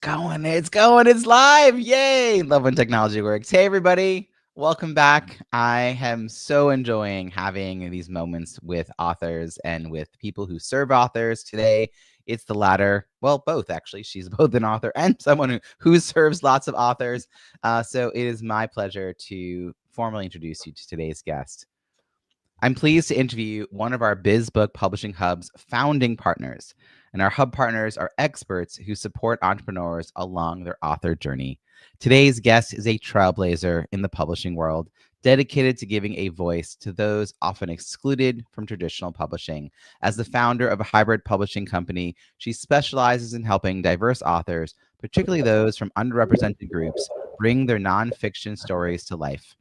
It's live. Yay. Love when technology works. Hey, everybody. Welcome back. I am so enjoying having these moments with authors and with people who serve authors. Today, it's the latter. Well, both actually. She's both an author and someone who serves lots of authors. So it is my pleasure to formally introduce you to today's guest. I'm pleased to interview one of our BizBook Publishing Hub's founding partners. And our hub partners are experts who support entrepreneurs along their author journey. Today's guest is a trailblazer in the publishing world, dedicated to giving a voice to those often excluded from traditional publishing. As the founder of a hybrid publishing company, she specializes in helping diverse authors, particularly those from underrepresented groups, bring their nonfiction stories to life.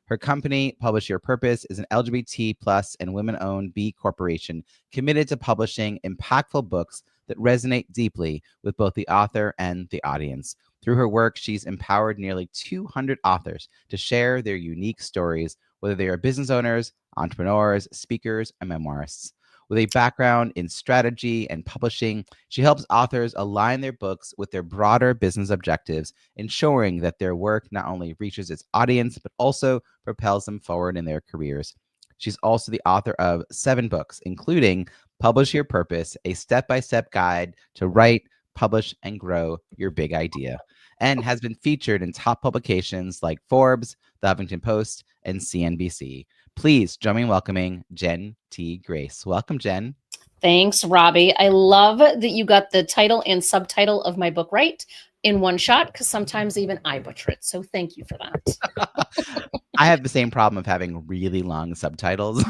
Her company, Publish Your Purpose, is an LGBT plus and women-owned B corporation committed to publishing impactful books that resonate deeply with both the author and the audience. Through her work, she's empowered nearly 200 authors to share their unique stories, whether they are business owners, entrepreneurs, speakers, and memoirists. With a background in strategy and publishing, she helps authors align their books with their broader business objectives, ensuring that their work not only reaches its audience, but also propels them forward in their careers. She's also the author of 7 books, including Publish Your Purpose, a step-by-step guide to write, publish, and grow your big idea, and has been featured in top publications like Forbes, The Huffington Post, and CNBC. Please join me in welcoming Jenn T. Grace. Welcome, Jenn. Thanks, Robbie. I love that you got the title and subtitle of my book right in one shot, because sometimes even I butcher it. So thank you for that. I have the same problem of having really long subtitles.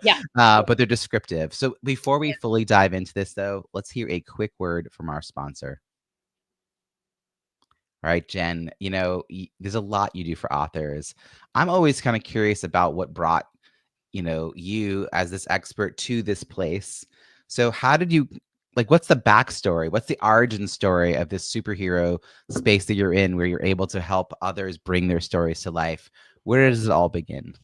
Yeah. But they're descriptive. So before we fully dive into this, though, let's hear a quick word from our sponsor. All right, Jenn, there's a lot you do for authors. I'm always kind of curious about what brought, you as this expert to this place. So how did you, what's the backstory? What's the origin story of this superhero space that you're in, where you're able to help others bring their stories to life? Where does it all begin?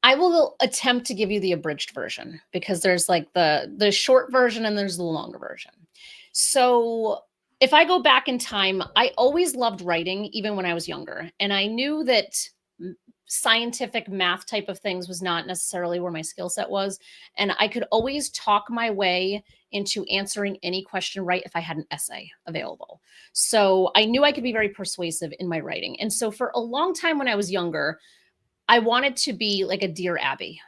I will attempt to give you the abridged version, because there's like the short version and there's the longer version. So if I go back in time, I always loved writing, even when I was younger. And I knew that scientific math type of things was not necessarily where my skill set was. And I could always talk my way into answering any question right if I had an essay available. So I knew I could be very persuasive in my writing. And so for a long time when I was younger, I wanted to be like a Dear Abby.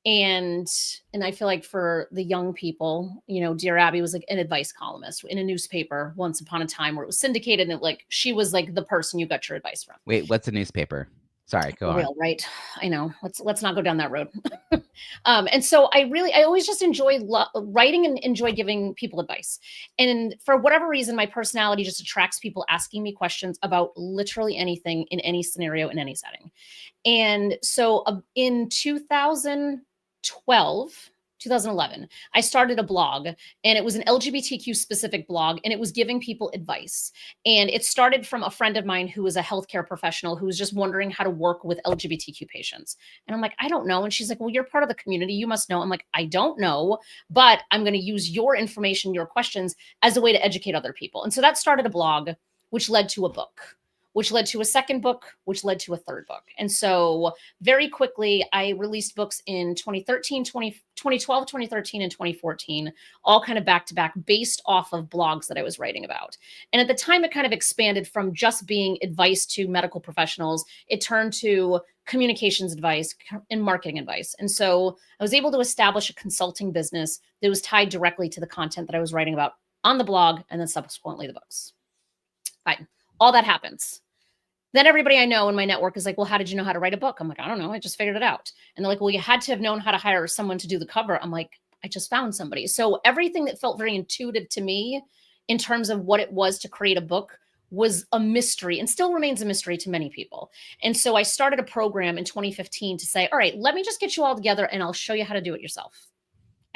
And I feel like for the young people, Dear Abby was like an advice columnist in a newspaper once upon a time, where it was syndicated, and she was like the person you got your advice from. Wait, what's a newspaper? Sorry, go on. Real, right? I know. Let's not go down that road. And so I always just enjoy writing and enjoy giving people advice. And for whatever reason, my personality just attracts people asking me questions about literally anything in any scenario, in any setting. And so in 2011, I started a blog, and it was an LGBTQ specific blog, and it was giving people advice. And it started from a friend of mine who was a healthcare professional who was just wondering how to work with LGBTQ patients. And I'm like, I don't know. And she's like, well, you're part of the community, you must know. I'm like, I don't know, but I'm going to use your information, your questions, as a way to educate other people. And so that started a blog, which led to a book, which led to a second book, which led to a third book. And so very quickly, I released books in 2012, 2013, and 2014, all kind of back to back, based off of blogs that I was writing about. And at the time, it kind of expanded from just being advice to medical professionals. It turned to communications advice and marketing advice. And so I was able to establish a consulting business that was tied directly to the content that I was writing about on the blog, and then subsequently the books. Fine. All that happens. Then everybody I know in my network is like, well, how did you know how to write a book? I'm like, I don't know. I just figured it out. And they're like, well, you had to have known how to hire someone to do the cover. I'm like, I just found somebody. So everything that felt very intuitive to me in terms of what it was to create a book was a mystery, and still remains a mystery to many people. And so I started a program in 2015 to say, all right, let me just get you all together and I'll show you how to do it yourself.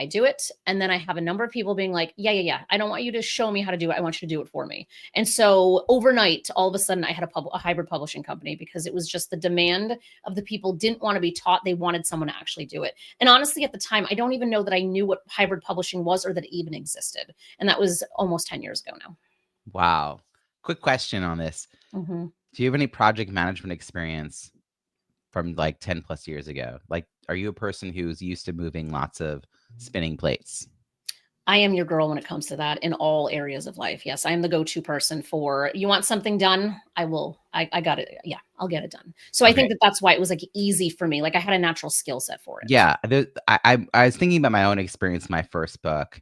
I do it. And then I have a number of people being like, yeah. I don't want you to show me how to do it. I want you to do it for me. And so overnight, all of a sudden I had a hybrid publishing company, because it was just the demand of the people didn't want to be taught. They wanted someone to actually do it. And honestly, at the time, I don't even know that I knew what hybrid publishing was or that it even existed. And that was almost 10 years ago now. Wow. Quick question on this. Mhm. Do you have any project management experience from like 10 plus years ago? Like, are you a person who's used to moving lots of spinning plates? I am your girl when it comes to that in all areas of life. Yes, I am the go-to person for you want something done, I will. I got it. Yeah, I'll get it done. So I Okay. think that that's why it was like easy for me. Like I had a natural skill set for it. Yeah. I was thinking about my own experience, my first book,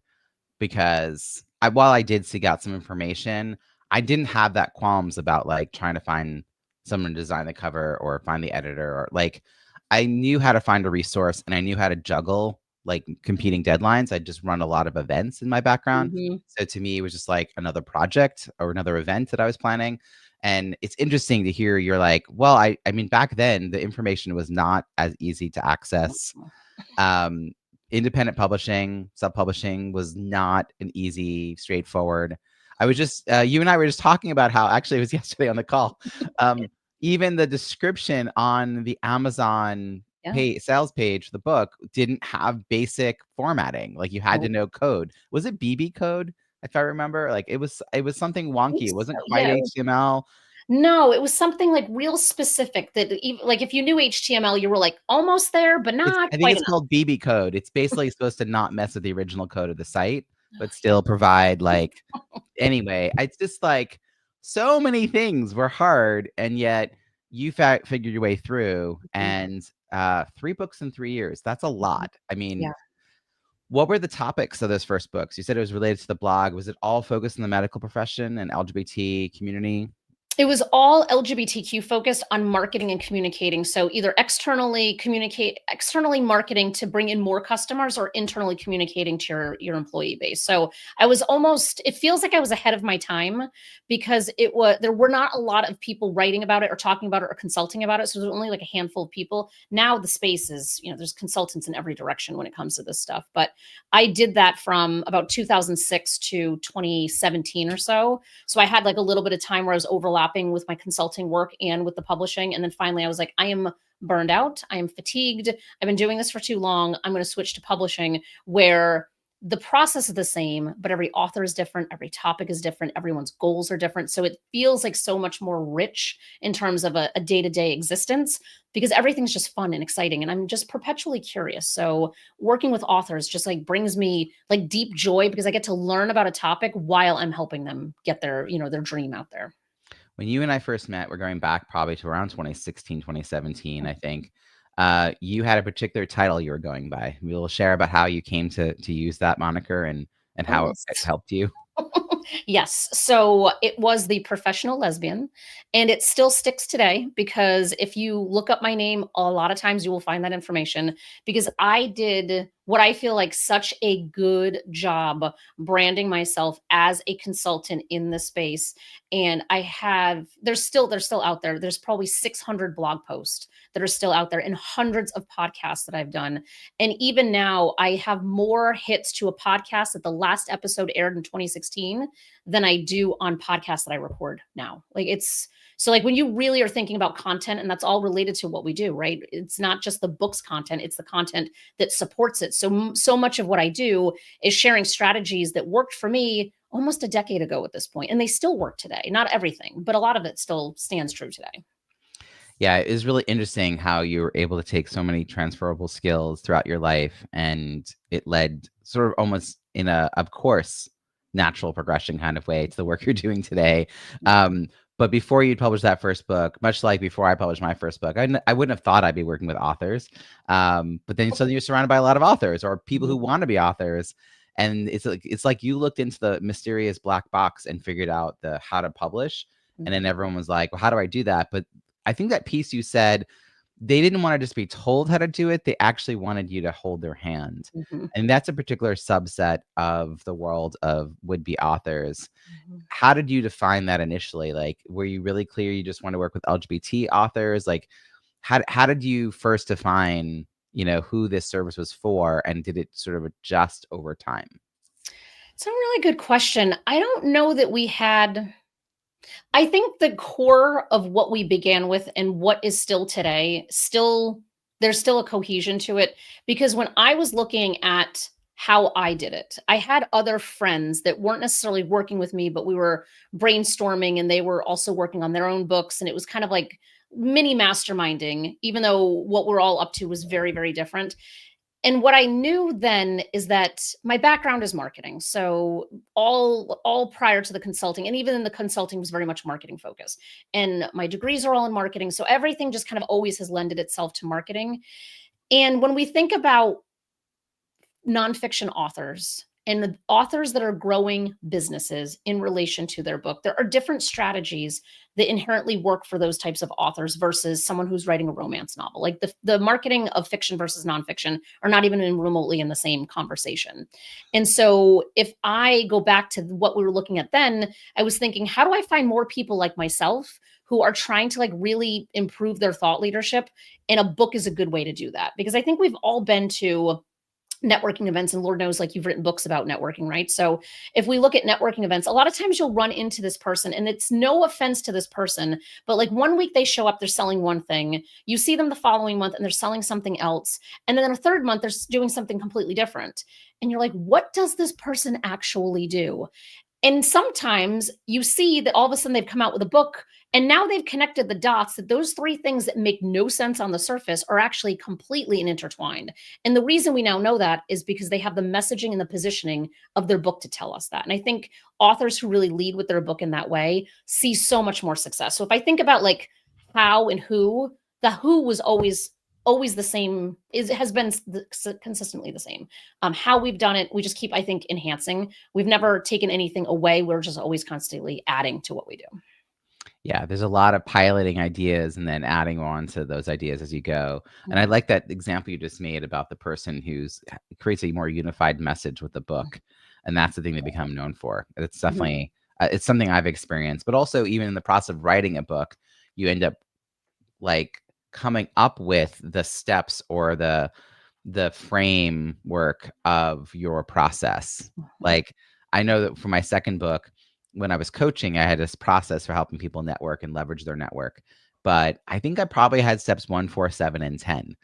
because while I did seek out some information, I didn't have that qualms about like trying to find someone to design the cover or find the editor or like I knew how to find a resource and I knew how to juggle like competing deadlines. I just run a lot of events in my background. Mhm. So to me, it was just like another project or another event that I was planning. And it's interesting to hear you're like, well, I mean, back then the information was not as easy to access. um, Independent publishing, self-publishing was not an easy, straightforward. I was just you and I were just talking about how actually it was yesterday on the call. Even the description on the Amazon Yeah. sales page for the book didn't have basic formatting. Like you had to Nope. know code. Was it BB code? If I remember, like it was something I think wonky. It so. wasn't quite Yeah. HTML. No, it was something like real specific that like if you knew HTML, you were like almost there, but not I think quite it's enough. called BB code. It's basically supposed to not mess with the original code of the site, but still provide like anyway, it's just like so many things were hard and yet you figured your way through Mhm. and 3 books in 3 years. That's a Mhm. lot. I mean, Yeah. what were the topics of those first books? You said it was related to the blog. Was it all focused in the medical profession and LGBT community? It was all LGBTQ focused on marketing and communicating. So either externally marketing to bring in more customers or internally communicating to your employee base. So I was almost it feels like I was ahead of my time because there were not a lot of people writing about it or talking about it or consulting about it. So there's only like a handful of people. Now the space is, there's consultants in every direction when it comes to this stuff. But I did that from about 2006 to 2017 or so. So I had like a little bit of time where I was overlapping with my consulting work and with the publishing. And then finally I was like, I am burned out. I am fatigued. I've been doing this for too long. I'm going to switch to publishing where the process is the same, but every author is different. Every topic is different. Everyone's goals are different. So it feels like so much more rich in terms of a day-to-day existence because everything's just fun and exciting. And I'm just perpetually curious. So working with authors just like brings me like deep joy because I get to learn about a topic while I'm helping them get their dream out there. When you and I first met, we're going back probably to around 2016, 2017, I think. You had a particular title you were going by. We'll share about how you came to use that moniker and Oh, how it yes. helped you. Yes. So it was the professional lesbian, and it still sticks today because if you look up my name, a lot of times you will find that information because I did what I feel like such a good job branding myself as a consultant in the space. And they're still out there. There's probably 600 blog posts that are still out there and hundreds of podcasts that I've done. And even now, I have more hits to a podcast that the last episode aired in 2016 than I do on podcasts that I record now. Like it's so like when you really are thinking about content and that's all related to what we do, right? It's not just the book's content, it's the content that supports it. So much of what I do is sharing strategies that worked for me almost a decade ago at this point and they still work today. Not everything, but a lot of it still stands true today. Yeah, it was really interesting how you were able to take so many transferable skills throughout your life, and it led sort of almost in a, of course, natural progression kind of way to the work you're doing today. Um, but before you published that first book, much like before I published my first book, I wouldn't have thought I'd be working with authors. But then suddenly you're surrounded by a lot of authors or people Mhm. who want to be authors. And it's like you looked into the mysterious black box and figured out the how to publish. And then Mhm. everyone was like, well, how do I do that? But I think that piece you said, they didn't want to just be told how to do it. They actually wanted you to hold their hand. Mhm. And that's a particular subset of the world of would-be authors. Mhm. How did you define that initially? Like, were you really clear you just want to work with LGBT authors? Like, how did you first define, who this service was for, and did it sort of adjust over time? It's a really good question. I don't know that we had I think the core of what we began with and what is still today, still there's still a cohesion to it because when I was looking at how I did it. I had other friends that weren't necessarily working with me, but we were brainstorming and they were also working on their own books. And it was kind of like mini masterminding, even though what we're all up to was very, very different. And what I knew then is that my background is marketing. So all prior to the consulting, and even in the consulting was very much marketing focused. And my degrees are all in marketing. So everything just kind of always has lended itself to marketing. And when we think about nonfiction authors and the authors that are growing businesses in relation to their book, there are different strategies that inherently work for those types of authors versus someone who's writing a romance novel. Like the marketing of fiction versus nonfiction are not even remotely in the same conversation. And so if I go back to what we were looking at then, I was thinking, how do I find more people like myself who are trying to like really improve their thought leadership? And a book is a good way to do that, because I think we've all been to networking events, and Lord knows, like, you've written books about networking, right? So if we look at networking events, a lot of times you'll run into this person, and it's no offense to this person, but like one week they show up, they're selling one thing, you see them the following month and they're selling something else, and then a third month they're doing something completely different, and you're like, what does this person actually do? And sometimes you see that all of a sudden they've come out with a book, and now they've connected the dots that those three things that make no sense on the surface are actually completely intertwined. And the reason we now know that is because they have the messaging and the positioning of their book to tell us that. And I think authors who really lead with their book in that way see so much more success. So if I think about like how and who, the who was always the same, has been consistently the same. How we've done it, we just keep, I think, enhancing. We've never taken anything away. We're just always constantly adding to what we do. Yeah, there's a lot of piloting ideas and then adding on to those ideas as you go. And I like that example you just made about the person who's creates a more unified message with the book. And that's the thing they become known for. It's definitely, it's something I've experienced, but also even in the process of writing a book, you end up like coming up with the steps or the framework of your process. Like, I know that for my second book, when I was coaching, I had this process for helping people network and leverage their network. But I think I probably had steps 1, 4, 7, and 10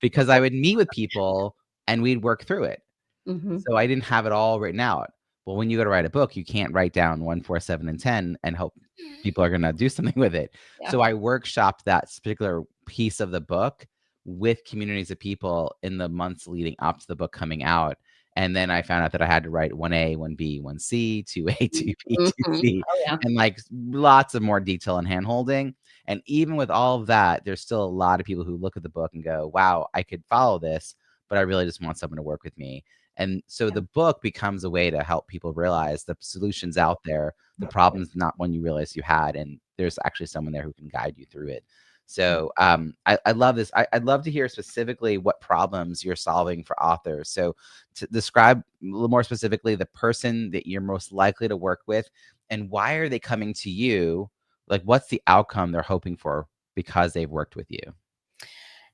because I would meet with people and we'd work through it. So I didn't have it all written out. Well, when you go to write a book, you can't write down 1, 4, 7, and 10 and hope people are going to do something with it. Yeah. So I workshopped that particular piece of the book with communities of people in the months leading up to the book coming out. And then I found out that I had to write 1A, 1B, 1C, 2A, 2B, 2C, Oh, yeah. and like lots of more detail and handholding. And even with all of that, there's still a lot of people who look at the book and go, wow, I could follow this, but I really just want someone to work with me. And so the book becomes a way to help people realize the solutions out there, the problem's not one you realize you had, and there's actually someone there who can guide you through it. So I love this. I'd love to hear specifically what problems you're solving for authors. So to describe a little more specifically the person that you're most likely to work with and why are they coming to you? Like, what's the outcome they're hoping for because they've worked with you?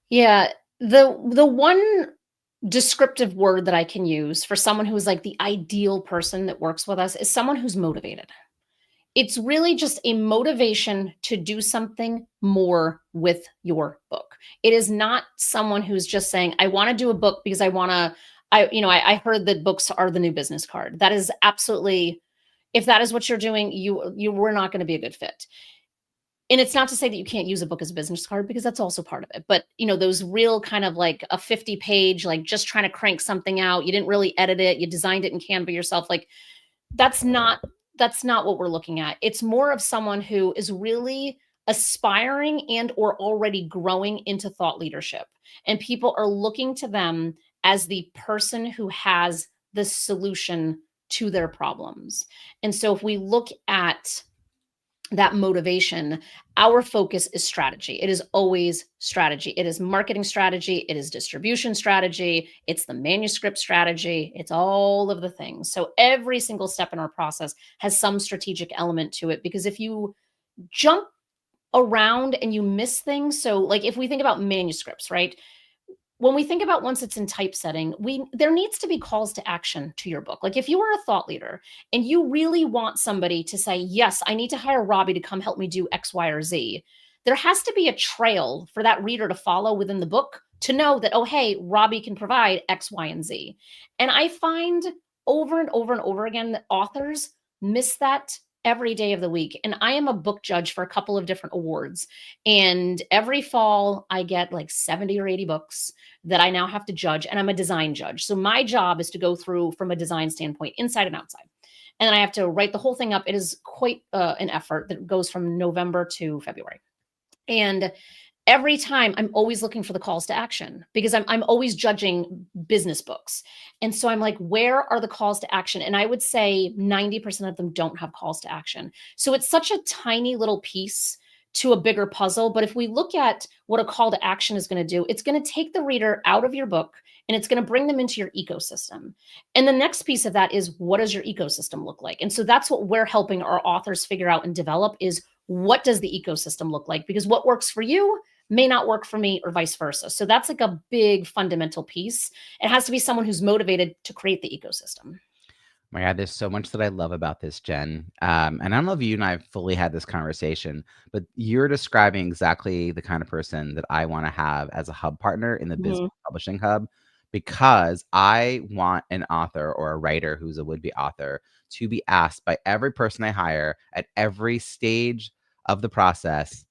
Yeah. The one descriptive word that I can use for someone who's like the ideal person that works with us is someone who's motivated. It's really just a motivation to do something more with your book. It is not someone who's just saying, I want to do a book because I want to, I heard that books are the new business card. That is absolutely, if that is what you're doing, you were not going to be a good fit. And it's not to say that you can't use a book as a business card, because that's also part of it. But, those real kind of like a 50-page, like just trying to crank something out. You didn't really edit it. You designed it in Canva yourself. Like, that's not what we're looking at. It's more of someone who is really aspiring and or already growing into thought leadership. And people are looking to them as the person who has the solution to their problems. And so if we look at that motivation, our focus is strategy. It is always strategy. It is marketing strategy. It is distribution strategy. It's the manuscript strategy. It's all of the things. So every single step in our process has some strategic element to it, because if you jump around and you miss things, so like if we think about manuscripts, right? When we think about once it's in typesetting, there needs to be calls to action to your book. Like if you are a thought leader and you really want somebody to say, yes, I need to hire Robbie to come help me do X, Y, or Z, there has to be a trail for that reader to follow within the book to know that, oh, hey, Robbie can provide X, Y, and Z. And I find over and over and over again that authors miss that every day of the week. And I am a book judge for a couple of different awards. And every fall, I get like 70 or 80 books that I now have to judge. And I'm a design judge. So my job is to go through from a design standpoint, inside and outside. And then I have to write the whole thing up. It is quite an effort that goes from November to February. And every time I'm always looking for the calls to action because I'm always judging business books. And so I'm like, where are the calls to action? And I would say 90% of them don't have calls to action. So it's such a tiny little piece to a bigger puzzle. But if we look at what a call to action is going to do, it's going to take the reader out of your book and it's going to bring them into your ecosystem. And the next piece of that is, what does your ecosystem look like? And so that's what we're helping our authors figure out and develop is, what does the ecosystem look like? Because what works for you may not work for me or vice versa. So that's like a big fundamental piece. It has to be someone who's motivated to create the ecosystem. My God, there's so much that I love about this, Jen. And I don't know if you and I have fully had this conversation, but you're describing exactly the kind of person that I want to have as a hub partner in the business publishing hub, because I want an author or a writer who's a would-be author to be asked by every person I hire at every stage of the process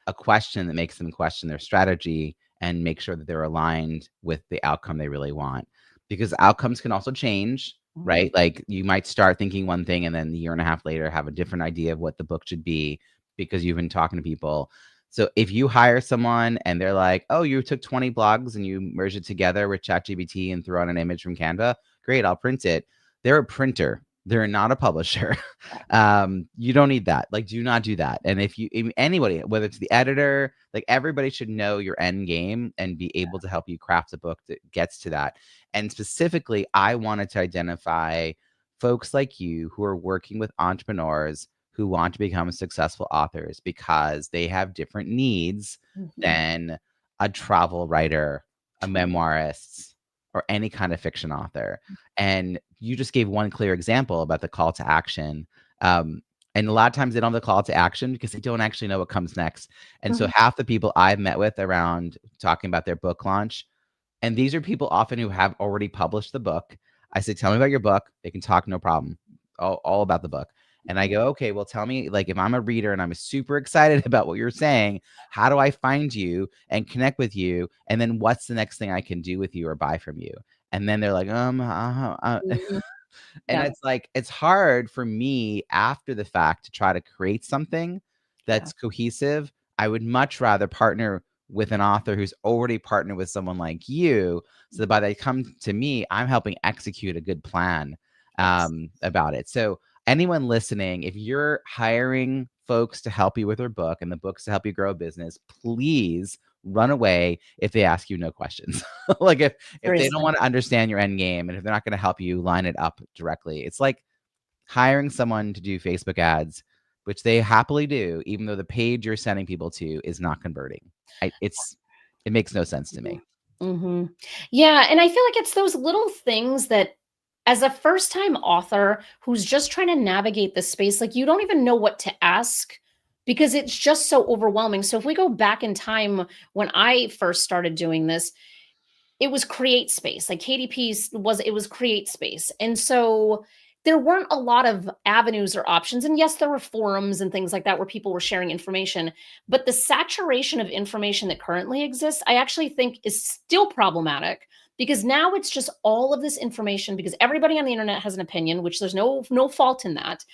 a question that makes them question their strategy and make sure that they're aligned with the outcome they really want. Because outcomes can also change, right? Like you might start thinking one thing and then a year and a half later have a different idea of what the book should be because you've been talking to people. So if you hire someone and they're like, oh, you took 20 blogs and you merged it together with ChatGPT and threw on an image from Canva, great, I'll print it. They're a printer. They're not a publisher. You don't need that. Like, do not do that. And if anybody, whether it's the editor, like everybody should know your end game and be able to help you craft a book that gets to that. And specifically, I wanted to identify folks like you who are working with entrepreneurs who want to become successful authors because they have different needs than a travel writer, a memoirist, or any kind of fiction author. And you just gave one clear example about the call to action. And a lot of times they don't have the call to action because they don't actually know what comes next. And so half the people I've met with around talking about their book launch, and these are people often who have already published the book. I say, tell me about your book. They can talk, no problem. All about the book. And I go, okay, well, tell me, like, if I'm a reader and I'm super excited about what you're saying, how do I find you and connect with you? And then what's the next thing I can do with you or buy from you? And then they're like, and it's like, it's hard for me after the fact to try to create something that's cohesive. I would much rather partner with an author who's already partnered with someone like you, so that by they come to me, I'm helping execute a good plan about it. So anyone listening, if you're hiring folks to help you with their book and the books to help you grow a business, please run away if they ask you no questions. Like if they don't want to understand your end game and if they're not going to help you line it up directly, it's like hiring someone to do Facebook ads, which they happily do, even though the page you're sending people to is not converting. It makes no sense to me. Yeah. And I feel like it's those little things that, as a first time author who's just trying to navigate the space, like you don't even know what to ask because it's just so overwhelming. So if we go back in time when I first started doing this, it was create space. Like KDP was create space. And so there weren't a lot of avenues or options. And yes, there were forums and things like that where people were sharing information, but the saturation of information that currently exists, I actually think is still problematic because now it's just all of this information because everybody on the internet has an opinion, which there's no fault in that.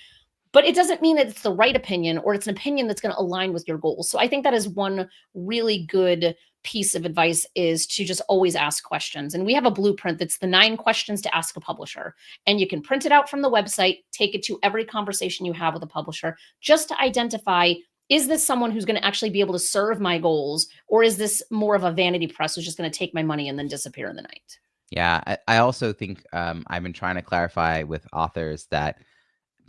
But it doesn't mean that it's the right opinion or it's an opinion that's going to align with your goals. So I think that is one really good piece of advice, is to just always ask questions. And we have a blueprint that's the 9 questions to ask a publisher. And you can print it out from the website, take it to every conversation you have with a publisher, just to identify, is this someone who's going to actually be able to serve my goals? Or is this more of a vanity press who's just going to take my money and then disappear in the night? Yeah, I also think I've been trying to clarify with authors that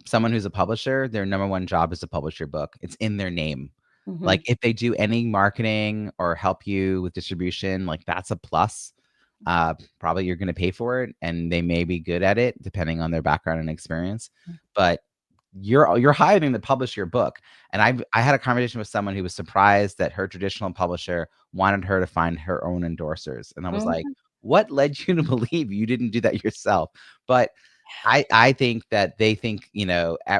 someone who's a publisher, their number one job is to publish your book. It's in their name. Like if they do any marketing or help you with distribution, like that's a plus. Probably you're going to pay for it and they may be good at it depending on their background and experience. But you're hiring to publish your book. And I had a conversation with someone who was surprised that her traditional publisher wanted her to find her own endorsers. And I was like, Mhm. what led you to believe you didn't do that yourself? But I think that they think,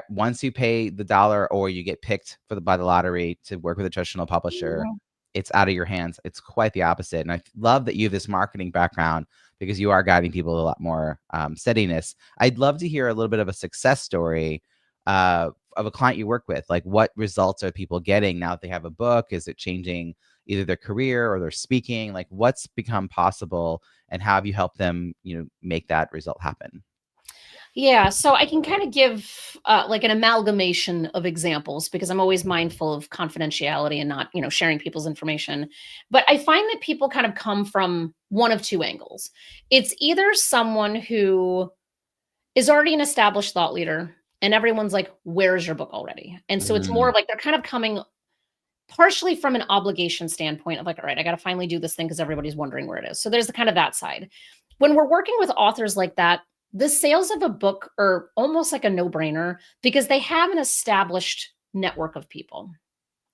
once you pay the dollar or you get picked by the lottery to work with a traditional publisher, Mhm. it's out of your hands. It's quite the opposite. And I love that you have this marketing background because you are guiding people a lot more steadiness. I'd love to hear a little bit of a success story of a client you work with. Like, what results are people getting now that they have a book? Is it changing either their career or their speaking? Like, what's become possible, and how have you helped them, make that result happen? Yeah, so I can kind of give like an amalgamation of examples because I'm always mindful of confidentiality and not, sharing people's information. But I find that people kind of come from one of two angles. It's either someone who is already an established thought leader and everyone's like, "Where's your book already?" And so it's more Mm, of like they're kind of coming partially from an obligation standpoint of like, all right, I got to finally do this thing because everybody's wondering where it is. So there's the kind of that side. When we're working with authors like that, the sales of a book are almost like a no-brainer because they have an established network of people.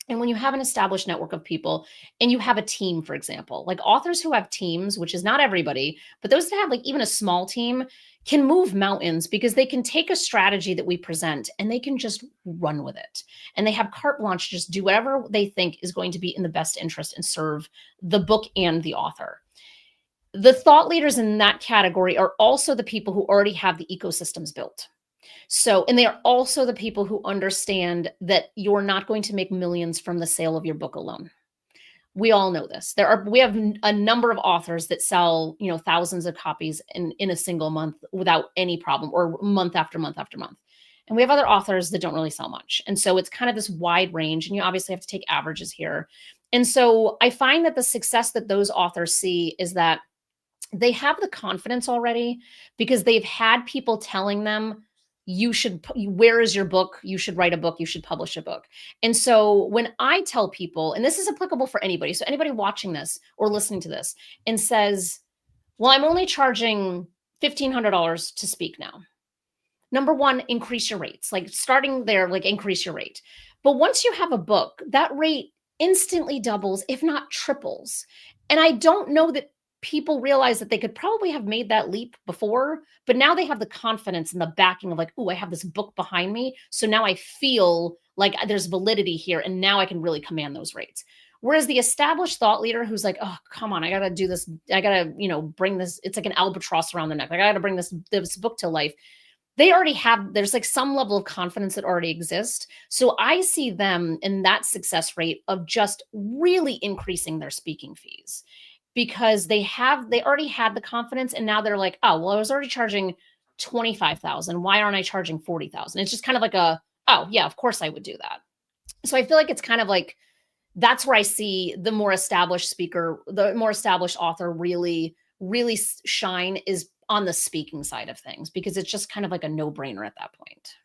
And when you have an established network of people and you have a team, for example, like authors who have teams, which is not everybody, but those that have like even a small team can move mountains because they can take a strategy that we present and they can just run with it. And they have carte blanche to just do whatever they think is going to be in the best interest and serve the book and the author. The thought leaders in that category are also the people who already have the ecosystems built. So, and they are also the people who understand that you're not going to make millions from the sale of your book alone. We all know this. We have a number of authors that sell, thousands of copies in a single month without any problem, or month after month after month. And we have other authors that don't really sell much. And so it's kind of this wide range, and you obviously have to take averages here. And so I find that the success that those authors see is that they have the confidence already because they've had people telling them, where is your book? You should write a book. You should publish a book. And so when I tell people, and this is applicable for anybody, so anybody watching this or listening to this and says, well, I'm only charging $1,500 to speak now. Number one, increase your rates. Like starting there, like increase your rate. But once you have a book, that rate instantly doubles, if not triples. And I don't know that people realize that they could probably have made that leap before, but now they have the confidence and the backing of like, oh, I have this book behind me. So now I feel like there's validity here. And now I can really command those rates. Whereas the established thought leader who's like, oh, come on, I got to do this. I got to, bring this. It's like an albatross around their neck. Like, I got to bring this book to life. They already have, there's like some level of confidence that already exists. So I see them in that success rate of just really increasing their speaking fees because they already had the confidence, and now they're like, oh, well, I was already charging 25,000. Why aren't I charging 40,000? It's just kind of like oh yeah, of course I would do that. So I feel like it's kind of like, that's where I see the more established speaker, the more established author really, really shine is on the speaking side of things because it's just kind of like a no-brainer at that point.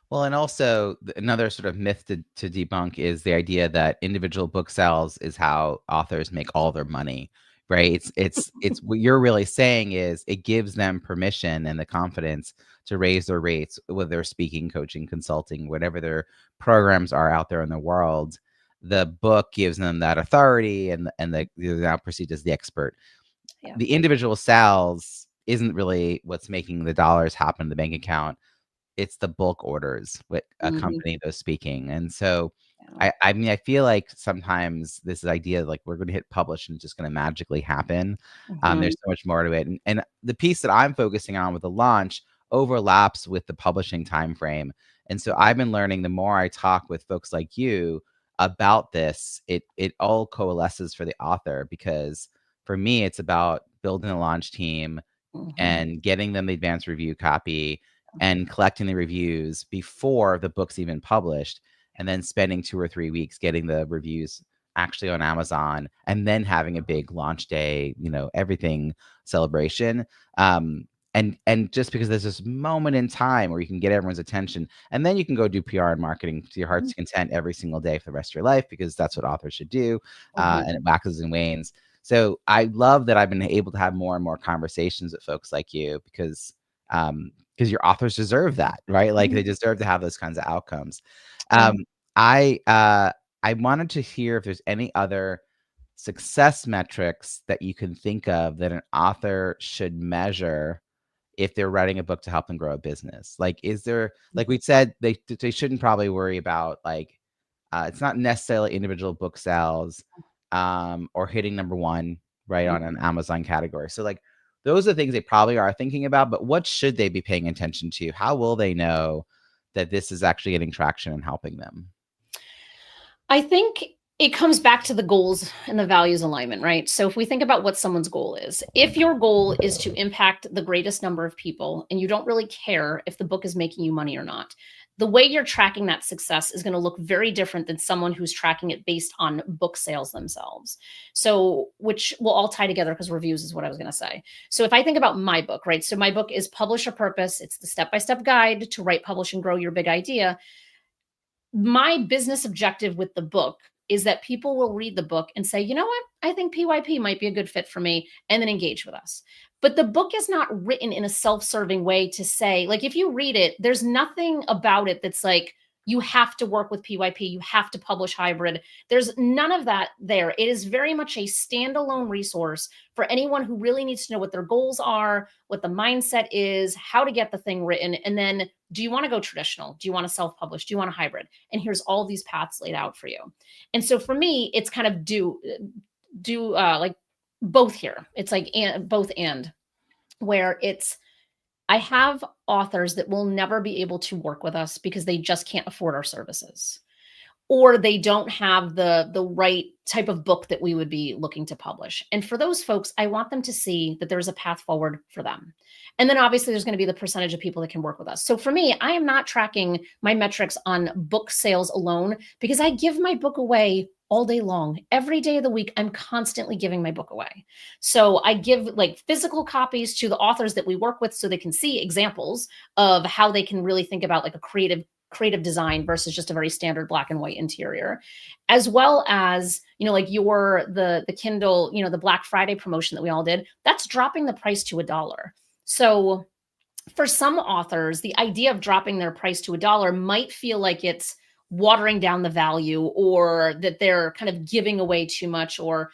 Well, and also another sort of myth to debunk is the idea that individual book sales is how authors make all their money, right? It's what you're really saying is it gives them permission and the confidence to raise their rates with their speaking, coaching, consulting, whatever their programs are out there in the world. The book gives them that authority, and they're now perceived as the expert. Yeah. The individual sales isn't really what's making the dollars happen in the bank account. It's the bulk orders with Mhm. accompany those speaking. And so Yeah. I mean, I feel like sometimes this idea like we're gonna hit publish and it's just gonna magically happen. There's Mhm. so much more to it. And the piece that I'm focusing on with the launch overlaps with the publishing timeframe. And so I've been learning the more I talk with folks like you about this, it all coalesces for the author because for me, it's about building a launch team Mhm. and getting them the advanced review copy Mhm. and collecting the reviews before the book's even published, and then spending 2 or 3 weeks getting the reviews actually on Amazon, and then having a big launch day, everything celebration. And just because there's this moment in time where you can get everyone's attention, and then you can go do PR and marketing to your heart's content every single day for the rest of your life, because that's what authors should do, Mhm. and it waxes and wanes. So I love that I've been able to have more and more conversations with folks like you because because your authors deserve that, right? Like they Mhm. deserve to have those kinds of outcomes. Yeah. Um, I wanted to hear if there's any other success metrics that you can think of that an author should measure if they're writing a book to help them grow a business. Like, is there, like we said, they shouldn't probably worry about like it's not necessarily individual book sales or hitting number one right on an Amazon category. So like those are things they probably are thinking about, but what should they be paying attention to? How will they know that this is actually getting traction and helping them? I think it comes back to the goals and the values alignment, right? So if we think about what someone's goal is, if your goal is to impact the greatest number of people and you don't really care if the book is making you money or not, the way you're tracking that success is going to look very different than someone who's tracking it based on book sales themselves. So, which will all tie together because reviews is what I was going to say. So, if I think about my book, right? So, my book is Publish a Purpose. It's the step by step guide to write, publish, and grow your big idea. My business objective with the book is that people will read the book and say, you know what? I think PYP might be a good fit for me, and then engage with us. But the book is not written in a self serving way to say, like, if you read it, there's nothing about it that's like, you have to work with PYP, you have to publish hybrid. There's none of that there. It is very much a standalone resource for anyone who really needs to know what their goals are, what the mindset is, how to get the thing written, and then do you want to go traditional? Do you want to self publish? Do you want a hybrid? And here's all these paths laid out for you. And so for me, it's kind of like both here. It's like both and where it's I have authors that will never be able to work with us because they just can't afford our services or they don't have the right type of book that we would be looking to publish. And for those folks, I want them to see that there's a path forward for them. And then obviously there's going to be the percentage of people that can work with us. So for me, I am not tracking my metrics on book sales alone because I give my book away all day long. Every day of the week, I'm constantly giving my book away. So I give like physical copies to the authors that we work with so they can see examples of how they can really think about like a creative design versus just a very standard black and white interior, as well as like the Kindle, the Black Friday promotion that we all did, that's dropping the price to $1. So for some authors, the idea of dropping their price to $1 might feel like it's watering down the value or that they're kind of giving away too much or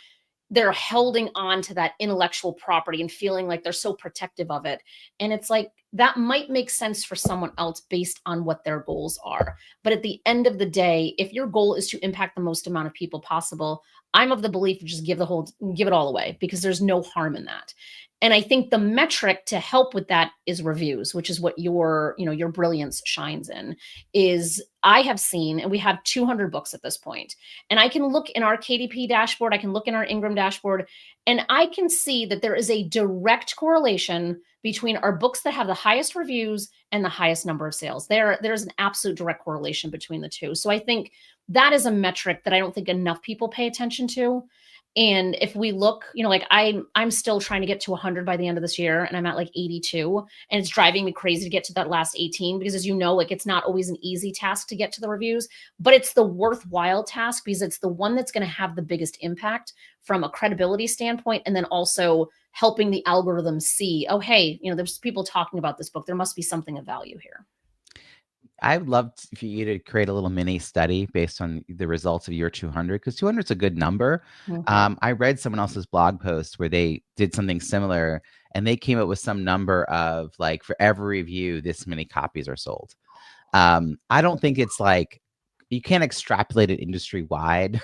they're holding on to that intellectual property and feeling like they're so protective of it. And it's like that might make sense for someone else based on what their goals are. But at the end of the day, if your goal is to impact the most amount of people possible, I'm of the belief of just give it all away because there's no harm in that. And I think the metric to help with that is reviews, which is what your brilliance shines in. Is I have seen, and we have 200 books at this point, and I can look in our KDP dashboard, I can look in our Ingram dashboard, and I can see that there is a direct correlation between our books that have the highest reviews and the highest number of sales. There's an absolute direct correlation between the two. So I think that is a metric that I don't think enough people pay attention to. And if we look, like I'm still trying to get to 100 by the end of this year, and I'm at like 82, and it's driving me crazy to get to that last 18 because, as you know, like it's not always an easy task to get to the reviews, but it's the worthwhile task because it's the one that's going to have the biggest impact from a credibility standpoint, and then also helping the algorithm see, oh, hey, there's people talking about this book. There must be something of value here. I would love for you to create a little mini study based on the results of your 200 because 200 is a good number. Mhm. I read someone else's blog post where they did something similar and they came up with some number of like for every review, this many copies are sold. I don't think it's like you can't extrapolate it industry wide,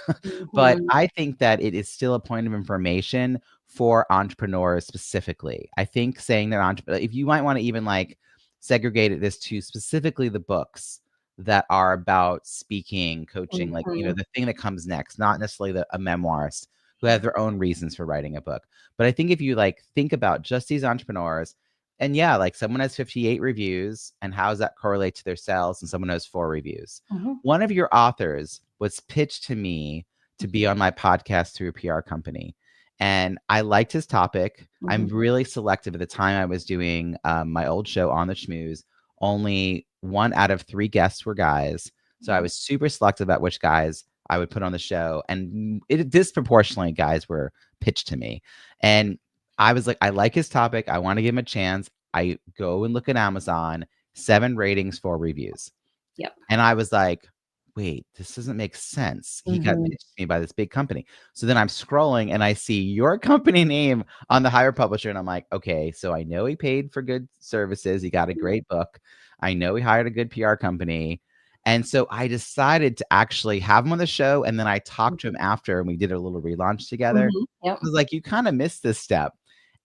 but Mhm. I think that it is still a point of information for entrepreneurs specifically. I think saying that if you might want to even like segregate this to specifically the books that are about speaking, coaching, like Mhm. the thing that comes next, not necessarily a memoirist who have their own reasons for writing a book. But I think if you like think about just these entrepreneurs and yeah, like someone has 58 reviews, and how does that correlate to their sales? And someone has 4 reviews. Mhm. One of your authors was pitched to me to be on my podcast through a PR company. And I liked his topic. I'm Mhm. really selective. At the time I was doing my old show on the Schmooze, only 1 out of 3 guests were guys. So I was super selective about which guys I would put on the show. And disproportionately guys were pitched to me. And I was like, I like his topic. I want to give him a chance. I go and look at Amazon, 7 ratings, 4 reviews. Yep. And I was like, wait, this doesn't make sense. He got pitched to me by this big company. So then I'm scrolling and I see your company name on the hire publisher. And I'm like, okay, so I know he paid for good services. He got a great book. I know he hired a good PR company. And so I decided to actually have him on the show. And then I talked to him after and we did a little relaunch together. Yep. I was like, you kind of missed this step.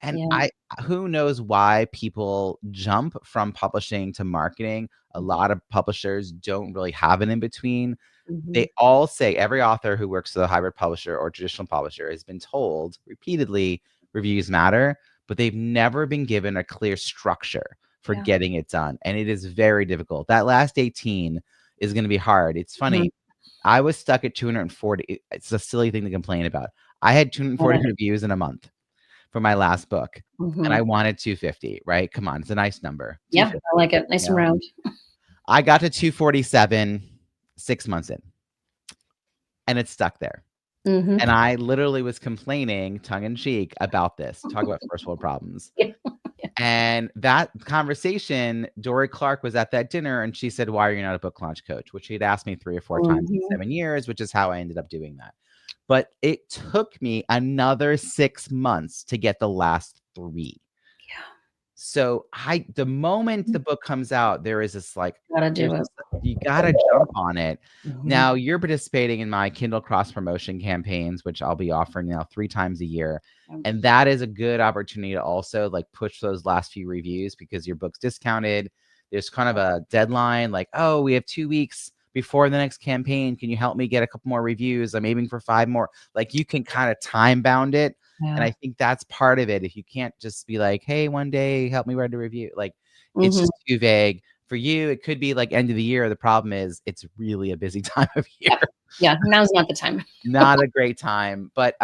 And Yeah. who knows why people jump from publishing to marketing. A lot of publishers don't really have an in between. They all say, every author who works with a hybrid publisher or traditional publisher has been told repeatedly reviews matter, but they've never been given a clear structure for Yeah. getting it done. And it is very difficult. That last 18 is going to be hard. It's funny. I was stuck at 240. It's a silly thing to complain about. I had 240 reviews in a month for my last book, and I wanted 250, right? Come on, it's a nice number. Yeah, I like it. Nice and round. I got to 247 6 months in, and it's stuck there. And I literally was complaining tongue in cheek about this. Talk about first world problems. And that conversation, Dory Clark was at that dinner and she said, why are you not a book launch coach? Which she'd asked me 3 or 4 times in 7 years, which is how I ended up doing that. But it took me another 6 months to get the last 3. Yeah. So the moment the book comes out, there is this like, gotta do it. You gotta jump on it. Now you're participating in my Kindle cross promotion campaigns, which I'll be offering now 3 times a year. And that is a good opportunity to also like push those last few reviews because your book's discounted. There's kind of a deadline like, oh, we have 2 weeks before the next campaign. Can you help me get a couple more reviews? I'm aiming for 5 more. Like you can kind of time bound it. And I think that's part of it. If you can't just be like, hey, one day help me write a review. Like it's just too vague. For you, it could be like end of the year. The problem is it's really a busy time of year. Yeah, now's not the time. Not a great time, but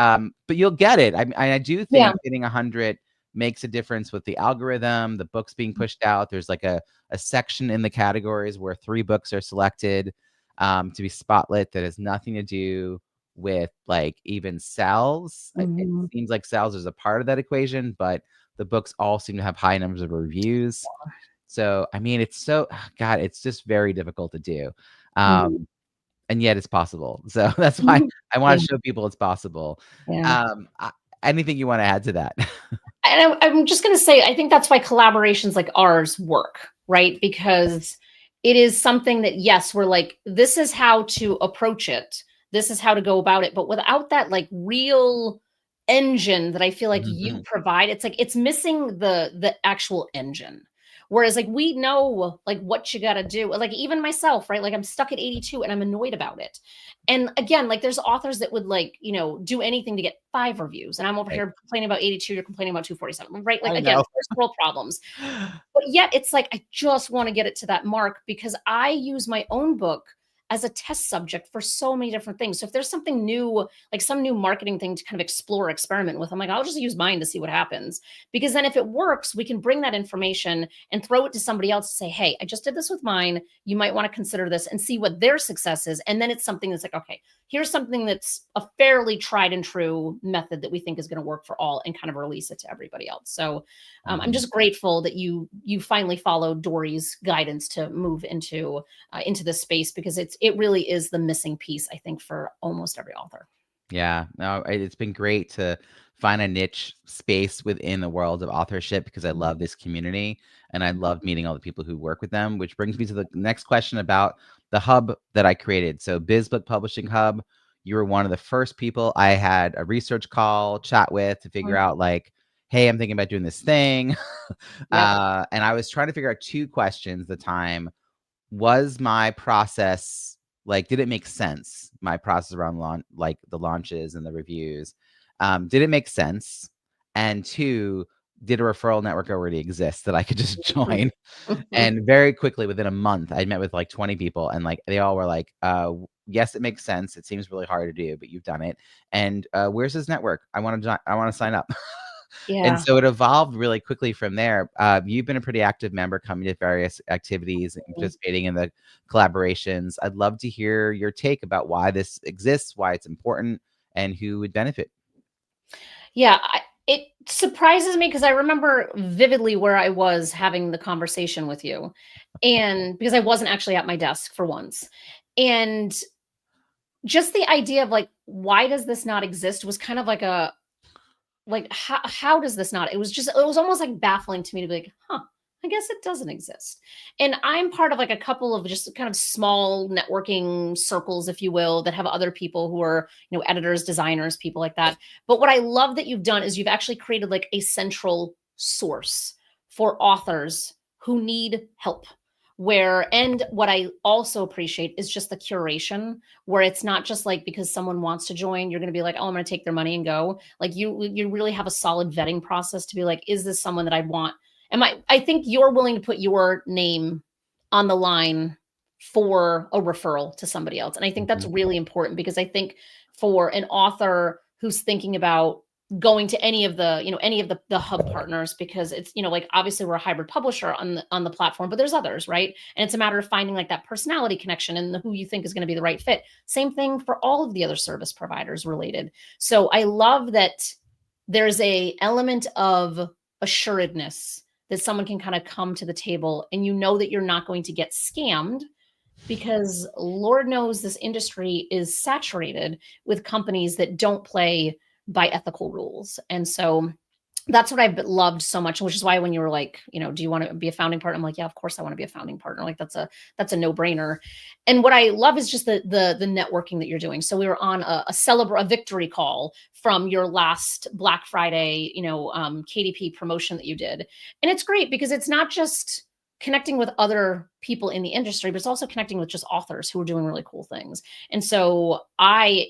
you'll get it. I do think getting 100 makes a difference with the algorithm, the books being pushed out. There's like a section in the categories where 3 books are selected to be spotlit that has nothing to do with like even sales. It seems like sales is a part of that equation, but the books all seem to have high numbers of reviews. So, I mean, it's so, God, it's just very difficult to do. And yet it's possible. So that's why I want to show people it's possible. Anything you want to add to that? And I'm just going to say, I think that's why collaborations like ours work, right? Because it is something that, yes, we're like, this is how to approach it. This is how to go about it. But without that like real engine that I feel like you provide, it's like, it's missing the actual engine. Whereas like we know like what you got to do. Like even myself, right? Like I'm stuck at 82 and I'm annoyed about it. And again, like there's authors that would like, you know, do anything to get 5 reviews. And I'm over here complaining about 82, you're complaining about 247, right? Like again, first world problems. But yet it's like, I just want to get it to that mark because I use my own book as a test subject for so many different things. So if there's something new, like some new marketing thing to kind of explore, experiment with, I'm like, I'll just use mine to see what happens. Because then if it works, we can bring that information and throw it to somebody else to say, hey, I just did this with mine. You might want to consider this and see what their success is. And then it's something that's like, okay, here's something that's a fairly tried and true method that we think is going to work for all and kind of release it to everybody else. So I'm just grateful that you finally followed Dory's guidance to move into this space because it really is the missing piece, I think, for almost every author. Yeah, no, it's been great to find a niche space within the world of authorship because I love this community and I love meeting all the people who work with them, which brings me to the next question about the hub that I created. So BizBook Publishing Hub, you were one of the first people I had a research call chat with to figure out like, hey, I'm thinking about doing this thing. And I was trying to figure out 2 questions at the time. Was my process like, did it make sense? My process around like the launches and the reviews. Did it make sense? And 2, did a referral network already exist that I could just join? And very quickly, within a month, I met with like 20 people and like they all were like, yes, it makes sense. It seems really hard to do, but you've done it. And where's this network? I want to sign up. And so it evolved really quickly from there. You've been a pretty active member coming to various activities and participating in the collaborations. I'd love to hear your take about why this exists, why it's important, and who would benefit. Yeah, It surprises me because I remember vividly where I was having the conversation with you, and because I wasn't actually at my desk for once. And just the idea of like, why does this not exist was kind of like a like how does this not? It was almost like baffling to me to be like, huh, I guess it doesn't exist. And I'm part of like a couple of just kind of small networking circles, if you will, that have other people who are, editors, designers, people like that. But what I love that you've done is you've actually created like a central source for authors who need help. And what I also appreciate is just the curation, where it's not just like because someone wants to join, you're going to be like, oh, I'm going to take their money and go. Like you really have a solid vetting process to be like, is this someone that I want? I think you're willing to put your name on the line for a referral to somebody else. And I think that's Mhm. really important because I think for an author who's thinking about going to any of the hub partners, because it's, like obviously we're a hybrid publisher on the platform, but there's others, right? And it's a matter of finding like that personality connection and who you think is going to be the right fit. Same thing for all of the other service providers related. So I love that there's a element of assuredness that someone can kind of come to the table and that you're not going to get scammed, because Lord knows this industry is saturated with companies that don't play by ethical rules. And so that's what I've loved so much, which is why when you were like, do you want to be a founding partner? I'm like, yeah, of course I want to be a founding partner. Like that's a no-brainer. And what I love is just the networking that you're doing. So we were on a victory call from your last Black Friday, KDP promotion that you did. And it's great because it's not just connecting with other people in the industry, but it's also connecting with just authors who are doing really cool things. And so I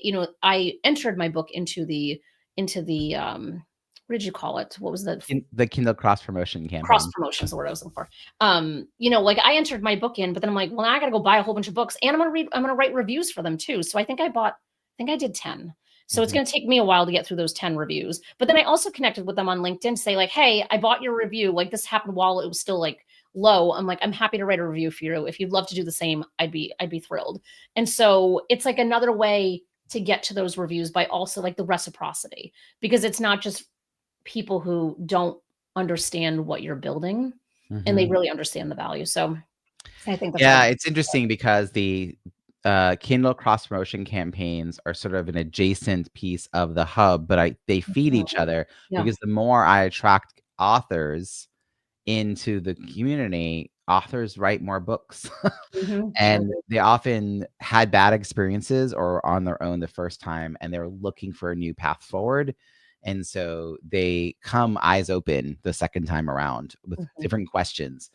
entered my book into the what did you call it? What was the The Kindle cross promotion cross campaign. promotion is the word I was looking for. Like I entered my book in, but then I'm like, well, now I got to go buy a whole bunch of books, and I'm going to write reviews for them too. So I think I did 10. So it's Mhm. going to take me a while to get through those 10 reviews. But then I also connected with them on LinkedIn to say like, hey, I bought your review. Like this happened while it was still like low. I'm like, I'm happy to write a review for you. If you'd love to do the same, I'd be thrilled. And so it's like another way to get to those reviews by also like the reciprocity, because it's not just people who don't understand what you're building, and they Mhm. really understand the value. So I think that's Yeah, all. it's interesting because the Kindle cross promotion campaigns are sort of an adjacent piece of the hub, but they feed Mhm. each other Yeah. because the more I attract authors into the community, authors write more books. Mhm. I And agree. they often had bad experiences or on their own the first time, and they're looking for a new path forward. And so they come eyes open the second time around with Mhm. different questions.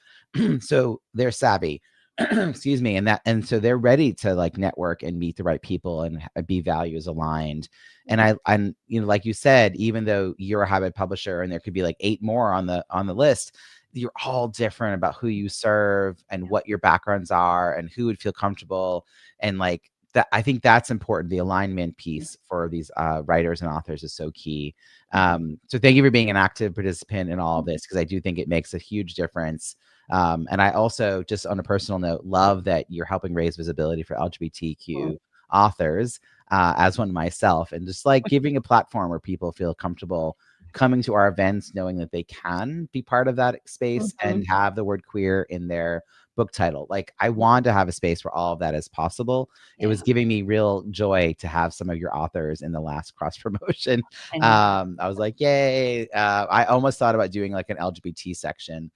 So they're savvy. Excuse me. And so they're ready to like network and meet the right people and be values aligned. And I'm, like you said, even though you're a hybrid publisher and there could be like 8 more on the list, you're all different about who you serve and what your backgrounds are and who would feel comfortable. And like that, I think that's important. The alignment piece for these writers and authors is so key. So thank you for being an active participant in all of this, because I do think it makes a huge difference. And I also, just on a personal note, love that you're helping raise visibility for Mhm. LGBTQ authors, as one myself, and just like giving a platform where people feel comfortable coming to our events, knowing that they can be part of that space and Mhm. have the word queer in their book title. Like, I want to have a space where all of that is possible. It Yeah, was giving me real joy to have some of your authors in the last cross promotion. I know. I was like, yay. I almost thought about doing like an LGBT section.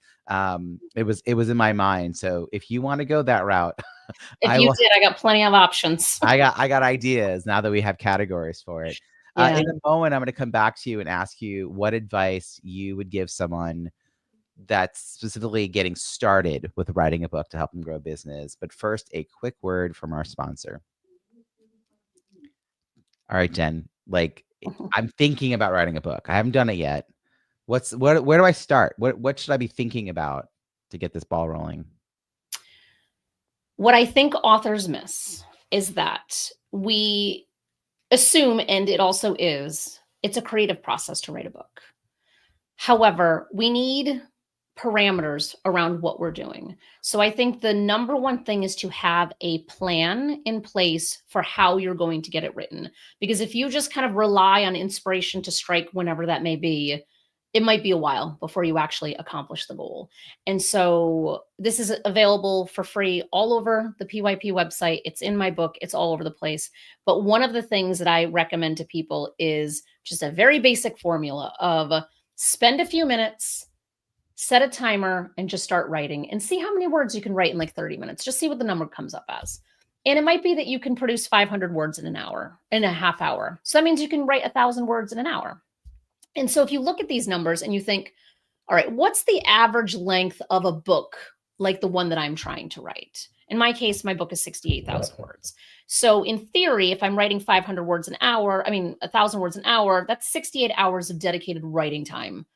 It was in my mind. So if you want to go that route, If I you will. did, I got plenty of options. I got ideas now that we have categories for it. Yeah. In a moment, I'm going to come back to you and ask you what advice you would give someone that's specifically getting started with writing a book to help them grow a business. But first, a quick word from our sponsor. All right, Jen. Like, I'm thinking about writing a book. I haven't done it yet. Where do I start? What should I be thinking about to get this ball rolling? What I think authors miss is that we assume, and it also is, it's a creative process to write a book. However, we need parameters around what we're doing. So I think the number one thing is to have a plan in place for how you're going to get it written. Because if you just kind of rely on inspiration to strike whenever that may be, it might be a while before you actually accomplish the goal. And so this is available for free all over the PYP website. It's in my book, it's all over the place. But one of the things that I recommend to people is just a very basic formula of spend a few minutes, set a timer, and just start writing and see how many words you can write in like 30 minutes. Just see what the number comes up as. And it might be that you can produce 500 words in an hour, in a half hour. So that means you can write 1,000 words in an hour. And so if you look at these numbers and you think, all right, what's the average length of a book like the one that I'm trying to write? In my case, my book is 68,000 words. So in theory, if I'm writing 500 words an hour, 1,000 words an hour, that's 68 hours of dedicated writing time.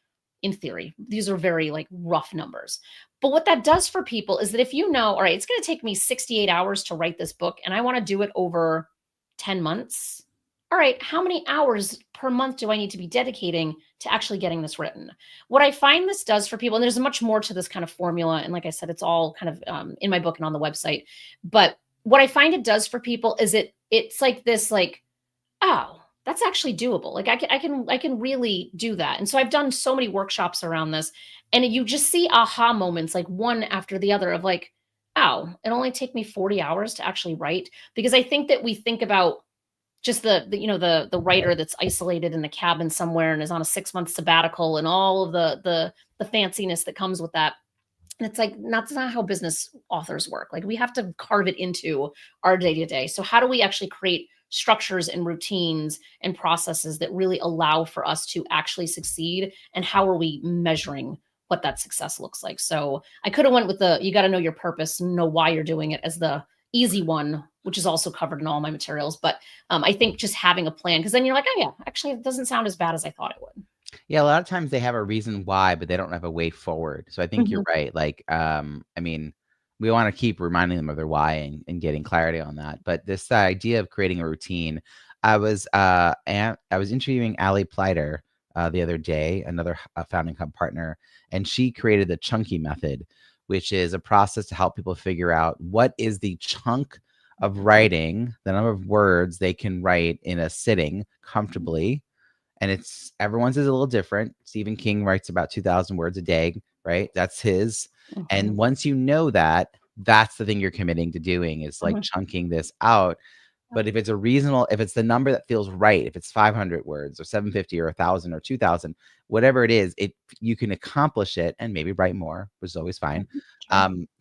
In theory, these are very like rough numbers. But what that does for people is that if you know, all right, it's going to take me 68 hours to write this book and I want to do it over 10 months. All right, how many hours per month do I need to be dedicating to actually getting this written? What I find this does for people, and there's much more to this kind of formula. And like I said, it's all kind of in my book and on the website. But what I find it does for people is it's like this, like, oh, that's actually doable. Like I can really do that. And so I've done so many workshops around this, and you just see aha moments like one after the other of like, oh, it only take me 40 hours to actually write. Because I think that we think about just the writer that's isolated in a cabin somewhere and is on a 6-month sabbatical and all of the fanciness that comes with that. And it's like, that's not how business authors work. Like we have to carve it into our day to day. So how do we actually create structures and routines and processes that really allow for us to actually succeed? And how are we measuring what that success looks like? So I could have went with you got to know your purpose, know why you're doing it, as the easy one, which is also covered in all my materials. But I think just having a plan, because then you're like, oh yeah, actually it doesn't sound as bad as I thought it would. Yeah, a lot of times they have a reason why, but they don't have a way forward. So I think you're right. Like, we want to keep reminding them of their why and getting clarity on that. But this idea of creating a routine, I was interviewing Allie Pleiter the other day, another founding hub partner, and she created the chunky method, which is a process to help people figure out what is the chunk of writing, the number of words they can write in a sitting comfortably. And it's everyone's is a little different. Stephen King writes about 2,000 words a day, right? That's his. And once you know that, that's the thing you're committing to doing, is like chunking this out. But if it's if it's the number that feels right, if it's 500 words or 750 or 1,000 or 2,000, whatever it is, you can accomplish it and maybe write more, which is always fine.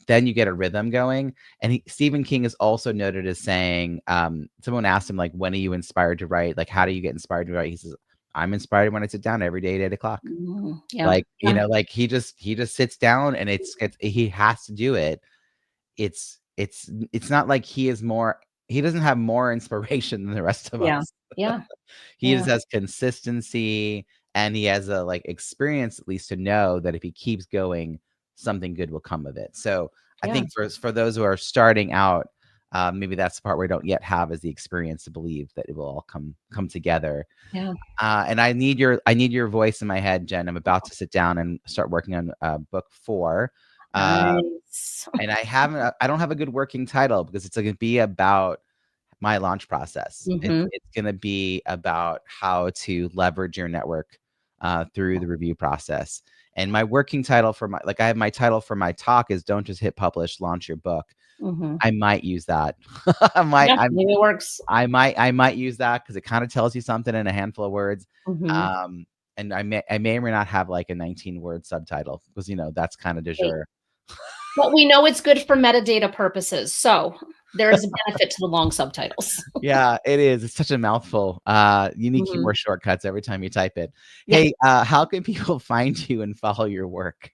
Then you get a rhythm going. And Stephen King is also noted as saying, someone asked him, like, when are you inspired to write? Like, how do you get inspired to write? He says, I'm inspired when I sit down every day at 8 o'clock. Yeah. Like, like he just sits down and he has to do it. It's not like he doesn't have more inspiration than the rest of us. Yeah. He just has consistency, and he has a experience, at least, to know that if he keeps going, something good will come of it. So I think for those who are starting out, maybe that's the part we don't yet have, is the experience to believe that it will all come together. Yeah. And I need your voice in my head, Jen. I'm about to sit down and start working on book 4. Nice. And I don't have a good working title, because it's going to be about my launch process. It's going to be about how to leverage your network through the review process. And my working title I have my title for my talk is "Don't Just Hit Publish, Launch Your Book." I might use that. Maybe it works. I might use that, because it kind of tells you something in a handful of words. And I may or may not have like a 19-word subtitle, because that's kind of de jure. But we know it's good for metadata purposes, so there is a benefit to the long subtitles. Yeah, it is. It's such a mouthful. You need keyboard shortcuts every time you type it. Hey, how can people find you and follow your work?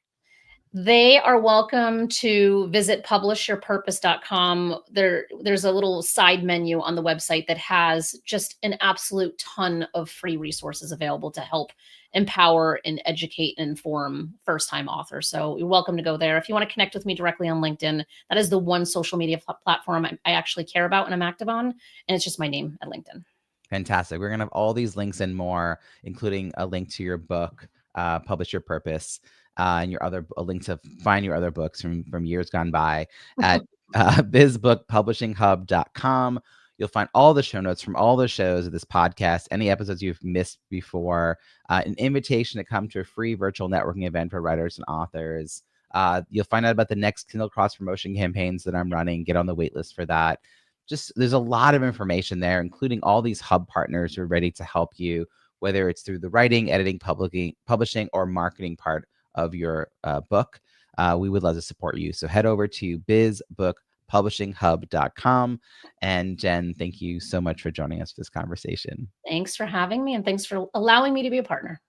They are welcome to visit publishyourpurpose.com. There's a little side menu on the website that has just an absolute ton of free resources available to help empower and educate and inform first-time authors. So you're welcome to go there. If you want to connect with me directly on LinkedIn, that is the one social media platform I actually care about and I'm active on. And it's just my name at LinkedIn. Fantastic. We're going to have all these links and more, including a link to your book, Publish Your Purpose, and a link to find your other books from years gone by at bizbookpublishinghub.com. You'll find all the show notes from all the shows of this podcast, any episodes you've missed before, an invitation to come to a free virtual networking event for writers and authors. You'll find out about the next Kindle cross promotion campaigns that I'm running. Get on the wait list for that. Just there's a lot of information there, including all these hub partners who are ready to help you, whether it's through the writing, editing, publishing, or marketing part of your book. We would love to support you. So head over to bizbookpublishinghub.com. And Jenn, thank you so much for joining us for this conversation. Thanks for having me, and thanks for allowing me to be a partner.